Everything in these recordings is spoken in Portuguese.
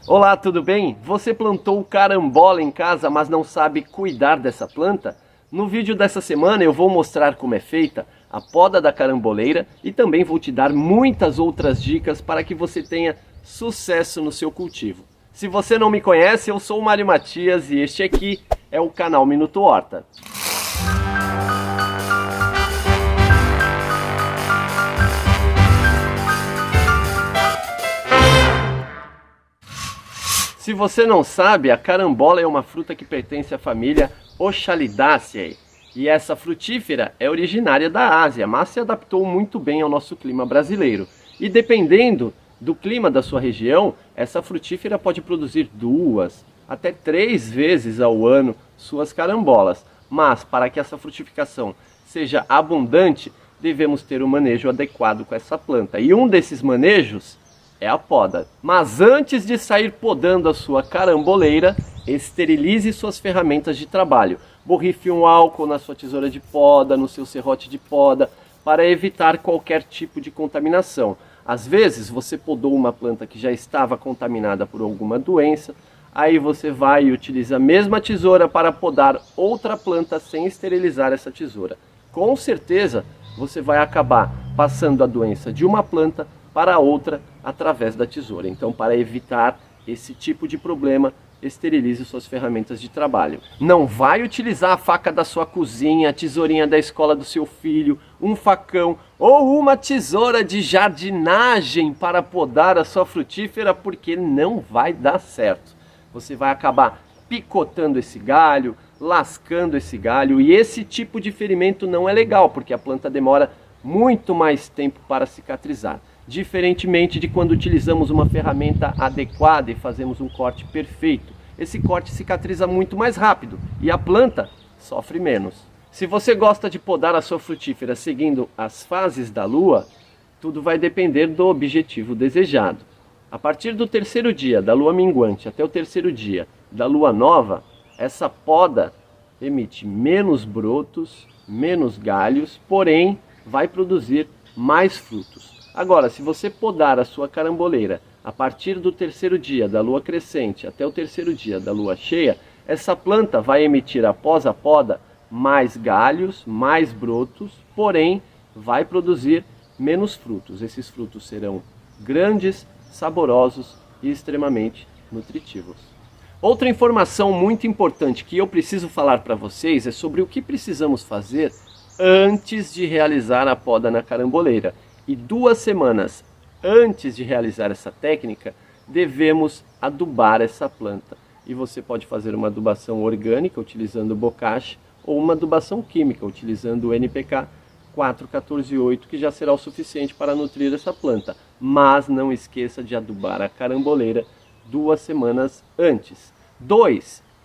Olá, tudo bem? Você plantou carambola em casa, mas não sabe cuidar dessa planta? No vídeo dessa semana eu vou mostrar como é feita a poda da caramboleira e também vou te dar muitas outras dicas para que você tenha sucesso no seu cultivo. Se você não me conhece, eu sou o Mário Matias e este aqui é o canal Minuto Horta. Se você não sabe, a carambola é uma fruta que pertence à família Oxalidaceae. E essa frutífera é originária da Ásia, mas se adaptou muito bem ao nosso clima brasileiro. E dependendo do clima da sua região, essa frutífera pode produzir 2 até 3 vezes ao ano suas carambolas. Mas para que essa frutificação seja abundante, devemos ter um manejo adequado com essa planta. E um desses manejos é a poda. Mas antes de sair podando a sua caramboleira, esterilize suas ferramentas de trabalho. Borrife um álcool na sua tesoura de poda, no seu serrote de poda, para evitar qualquer tipo de contaminação. Às vezes você podou uma planta que já estava contaminada por alguma doença, aí você vai e utiliza a mesma tesoura para podar outra planta sem esterilizar essa tesoura. Com certeza você vai acabar passando a doença de uma planta para outra através da tesoura. Então, para evitar esse tipo de problema, esterilize suas ferramentas de trabalho. Não vai utilizar a faca da sua cozinha, a tesourinha da escola do seu filho, um facão ou uma tesoura de jardinagem para podar a sua frutífera, porque não vai dar certo. Você vai acabar picotando esse galho, lascando esse galho, e esse tipo de ferimento não é legal, porque a planta demora muito mais tempo para cicatrizar. Diferentemente de quando utilizamos uma ferramenta adequada e fazemos um corte perfeito. Esse corte cicatriza muito mais rápido e a planta sofre menos. Se você gosta de podar a sua frutífera seguindo as fases da lua, tudo vai depender do objetivo desejado. A partir do 3º dia da lua minguante até o 3º dia da lua nova, essa poda emite menos brotos, menos galhos, porém vai produzir mais frutos. Agora, se você podar a sua caramboleira a partir do 3º dia da lua crescente até o 3º dia da lua cheia, essa planta vai emitir após a poda mais galhos, mais brotos, porém vai produzir menos frutos. Esses frutos serão grandes, saborosos e extremamente nutritivos. Outra informação muito importante que eu preciso falar para vocês é sobre o que precisamos fazer antes de realizar a poda na caramboleira. E 2 semanas antes de realizar essa técnica, devemos adubar essa planta. E você pode fazer uma adubação orgânica utilizando o bocache ou uma adubação química utilizando o NPK 414-8, que já será o suficiente para nutrir essa planta. Mas não esqueça de adubar a caramboleira 2 semanas antes.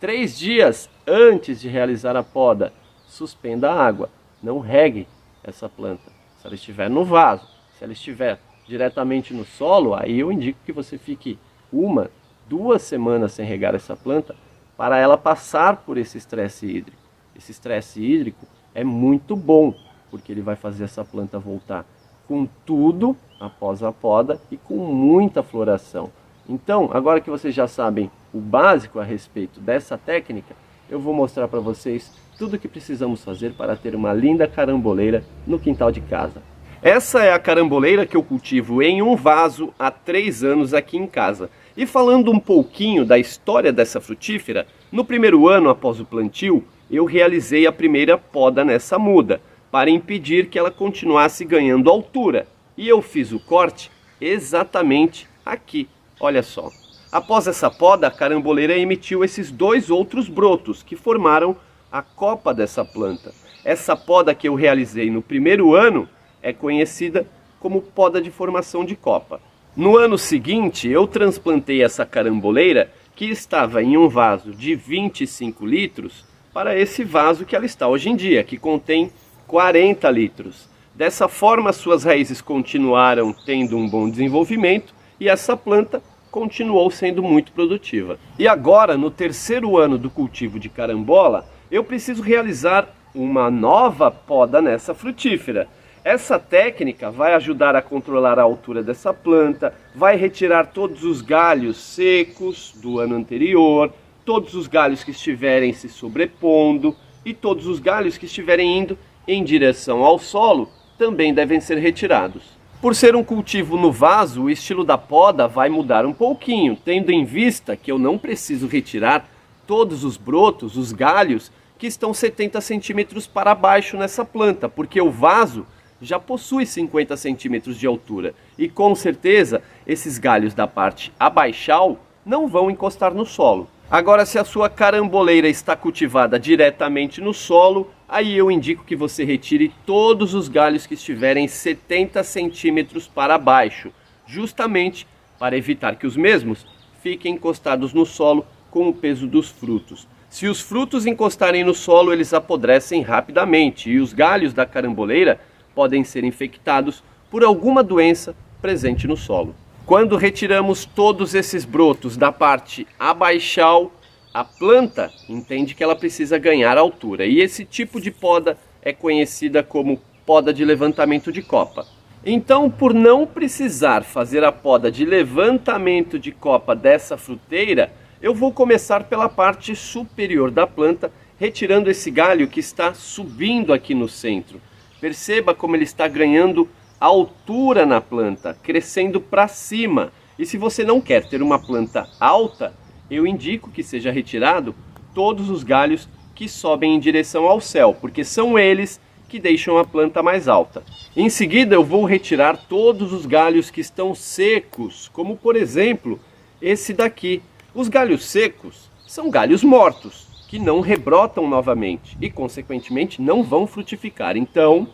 3 dias antes de realizar a poda, suspenda a água. Não regue essa planta. Se ela estiver no vaso, se ela estiver diretamente no solo, aí eu indico que você fique 2 semanas sem regar essa planta para ela passar por esse estresse hídrico. Esse estresse hídrico é muito bom, porque ele vai fazer essa planta voltar com tudo após a poda e com muita floração. Então, agora que vocês já sabem o básico a respeito dessa técnica, eu vou mostrar para vocês tudo o que precisamos fazer para ter uma linda caramboleira no quintal de casa. Essa é a caramboleira que eu cultivo em um vaso há 3 anos aqui em casa. E falando um pouquinho da história dessa frutífera, no primeiro ano após o plantio, eu realizei a primeira poda nessa muda, para impedir que ela continuasse ganhando altura. E eu fiz o corte exatamente aqui, olha só. Após essa poda, a caramboleira emitiu esses 2 outros brotos que formaram a copa dessa planta. Essa poda que eu realizei no primeiro ano é conhecida como poda de formação de copa. No ano seguinte, eu transplantei essa caramboleira, que estava em um vaso de 25 litros, para esse vaso que ela está hoje em dia, que contém 40 litros. Dessa forma, suas raízes continuaram tendo um bom desenvolvimento e essa planta continuou sendo muito produtiva. E agora, no 3º ano do cultivo de carambola, eu preciso realizar uma nova poda nessa frutífera. Essa técnica vai ajudar a controlar a altura dessa planta, vai retirar todos os galhos secos do ano anterior, todos os galhos que estiverem se sobrepondo e todos os galhos que estiverem indo em direção ao solo também devem ser retirados. Por ser um cultivo no vaso, o estilo da poda vai mudar um pouquinho, tendo em vista que eu não preciso retirar todos os brotos, os galhos, que estão 70 centímetros para baixo nessa planta, porque o vaso já possui 50 centímetros de altura e com certeza esses galhos da parte abaixal não vão encostar no solo. Agora, se a sua caramboleira está cultivada diretamente no solo, aí eu indico que você retire todos os galhos que estiverem 70 centímetros para baixo, justamente para evitar que os mesmos fiquem encostados no solo com o peso dos frutos. Se os frutos encostarem no solo, eles apodrecem rapidamente e os galhos da caramboleira podem ser infectados por alguma doença presente no solo. Quando retiramos todos esses brotos da parte abaixal, a planta entende que ela precisa ganhar altura. E esse tipo de poda é conhecida como poda de levantamento de copa. Então, por não precisar fazer a poda de levantamento de copa dessa fruteira, eu vou começar pela parte superior da planta, retirando esse galho que está subindo aqui no centro. Perceba como ele está ganhando altura na planta, crescendo para cima. E se você não quer ter uma planta alta, eu indico que seja retirado todos os galhos que sobem em direção ao céu, porque são eles que deixam a planta mais alta. Em seguida eu vou retirar todos os galhos que estão secos, como por exemplo esse daqui. Os galhos secos são galhos mortos, que não rebrotam novamente e consequentemente não vão frutificar. Então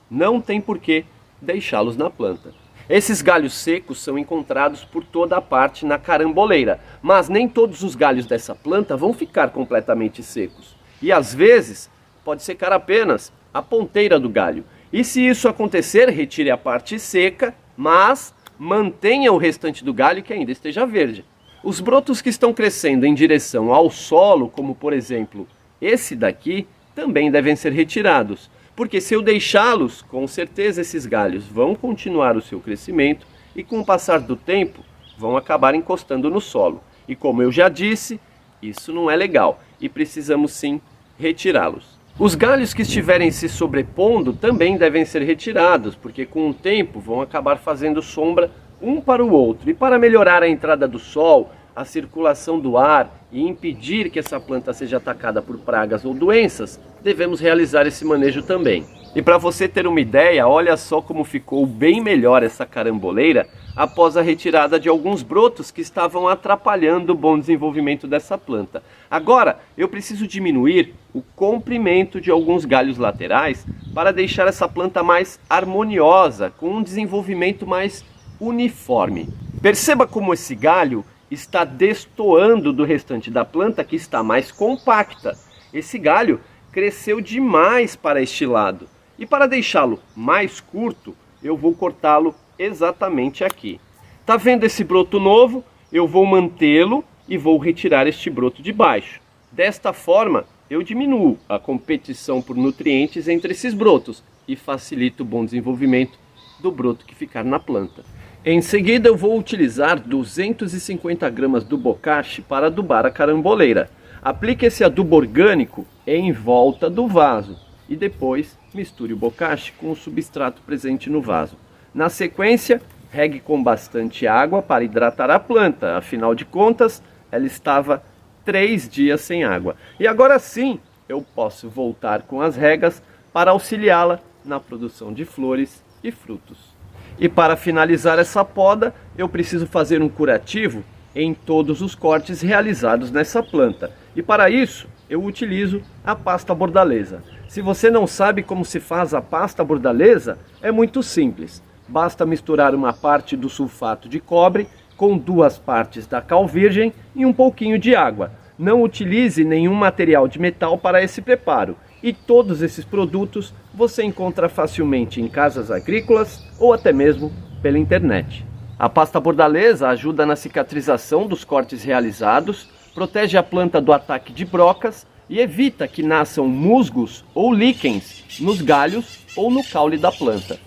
não tem por que deixá-los na planta. Esses galhos secos são encontrados por toda a parte na caramboleira, mas nem todos os galhos dessa planta vão ficar completamente secos. E às vezes pode secar apenas a ponteira do galho. E se isso acontecer, retire a parte seca, mas mantenha o restante do galho que ainda esteja verde. Os brotos que estão crescendo em direção ao solo, como por exemplo esse daqui, também devem ser retirados. Porque se eu deixá-los, com certeza esses galhos vão continuar o seu crescimento e com o passar do tempo vão acabar encostando no solo. E como eu já disse, isso não é legal e precisamos sim retirá-los. Os galhos que estiverem se sobrepondo também devem ser retirados, porque com o tempo vão acabar fazendo sombra um para o outro. E para melhorar a entrada do sol, a circulação do ar e impedir que essa planta seja atacada por pragas ou doenças, devemos realizar esse manejo também. E para você ter uma ideia, olha só como ficou bem melhor essa caramboleira após a retirada de alguns brotos que estavam atrapalhando o bom desenvolvimento dessa planta. Agora, eu preciso diminuir o comprimento de alguns galhos laterais para deixar essa planta mais harmoniosa, com um desenvolvimento mais uniforme. Perceba como esse galho está destoando do restante da planta, que está mais compacta. Esse galho cresceu demais para este lado. E para deixá-lo mais curto, eu vou cortá-lo exatamente aqui. Tá vendo esse broto novo? Eu vou mantê-lo e vou retirar este broto de baixo. Desta forma, eu diminuo a competição por nutrientes entre esses brotos e facilito o bom desenvolvimento do broto que ficar na planta. Em seguida eu vou utilizar 250 gramas do bocashi para adubar a caramboleira. Aplique esse adubo orgânico em volta do vaso e depois misture o bocashi com o substrato presente no vaso. Na sequência, regue com bastante água para hidratar a planta, afinal de contas ela estava 3 dias sem água. E agora sim eu posso voltar com as regas para auxiliá-la na produção de flores e frutos. E para finalizar essa poda, eu preciso fazer um curativo em todos os cortes realizados nessa planta. E para isso, eu utilizo a pasta bordaleza. Se você não sabe como se faz a pasta bordaleza, é muito simples. Basta misturar uma parte do sulfato de cobre com 2 partes da cal virgem e um pouquinho de água. Não utilize nenhum material de metal para esse preparo. E todos esses produtos você encontra facilmente em casas agrícolas ou até mesmo pela internet. A pasta bordaleza ajuda na cicatrização dos cortes realizados, protege a planta do ataque de brocas e evita que nasçam musgos ou líquens nos galhos ou no caule da planta.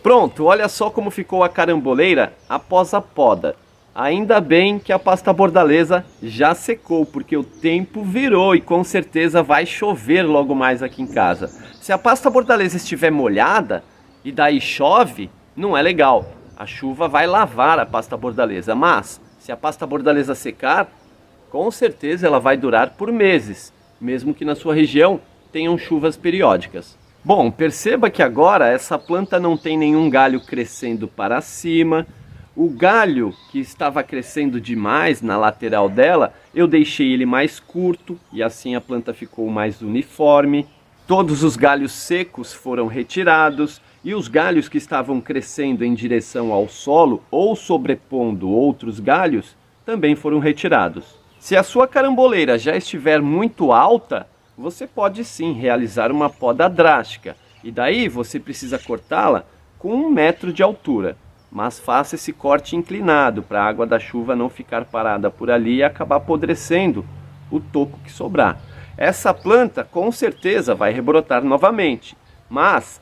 Pronto, olha só como ficou a caramboleira após a poda. Ainda bem que a pasta bordaleza já secou, porque o tempo virou e com certeza vai chover logo mais aqui em casa. Se a pasta bordaleza estiver molhada e daí chove, não é legal. A chuva vai lavar a pasta bordaleza, mas se a pasta bordaleza secar, com certeza ela vai durar por meses, mesmo que na sua região tenham chuvas periódicas. Bom, perceba que agora essa planta não tem nenhum galho crescendo para cima. O galho que estava crescendo demais na lateral dela, eu deixei ele mais curto e assim a planta ficou mais uniforme. Todos os galhos secos foram retirados e os galhos que estavam crescendo em direção ao solo ou sobrepondo outros galhos também foram retirados. Se a sua caramboleira já estiver muito alta, você pode sim realizar uma poda drástica e daí você precisa cortá-la com 1 metro de altura. Mas faça esse corte inclinado para a água da chuva não ficar parada por ali e acabar apodrecendo o toco que sobrar. Essa planta com certeza vai rebrotar novamente, mas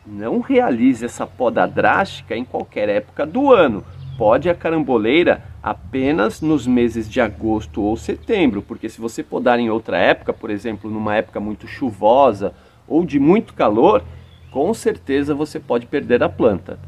não realize essa poda drástica em qualquer época do ano. Pode a caramboleira apenas nos meses de agosto ou setembro, porque se você podar em outra época, por exemplo, numa época muito chuvosa ou de muito calor, com certeza você pode perder a planta.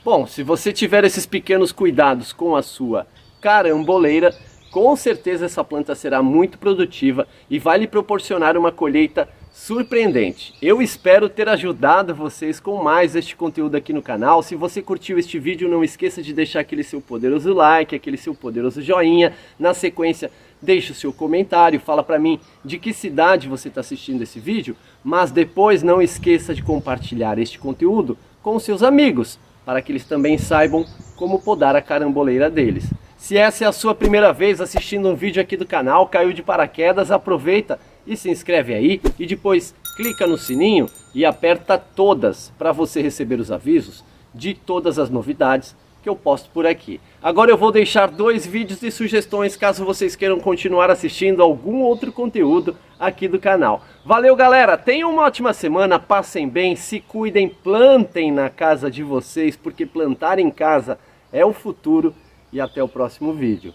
Bom, se você tiver esses pequenos cuidados com a sua caramboleira, com certeza essa planta será muito produtiva e vai lhe proporcionar uma colheita surpreendente. Eu espero ter ajudado vocês com mais este conteúdo aqui no canal. Se você curtiu este vídeo, não esqueça de deixar aquele seu poderoso like, aquele seu poderoso joinha. Na sequência, deixe o seu comentário, fala para mim de que cidade você está assistindo esse vídeo, mas depois não esqueça de compartilhar este conteúdo com seus amigos, para que eles também saibam como podar a caramboleira deles. Se essa é a sua primeira vez assistindo um vídeo aqui do canal, caiu de paraquedas, aproveita e se inscreve aí e depois clica no sininho e aperta todas para você receber os avisos de todas as novidades que eu posto por aqui. Agora eu vou deixar 2 vídeos de sugestões caso vocês queiram continuar assistindo algum outro conteúdo aqui do canal. Valeu galera, tenham uma ótima semana, passem bem, se cuidem, plantem na casa de vocês, porque plantar em casa é o futuro e até o próximo vídeo.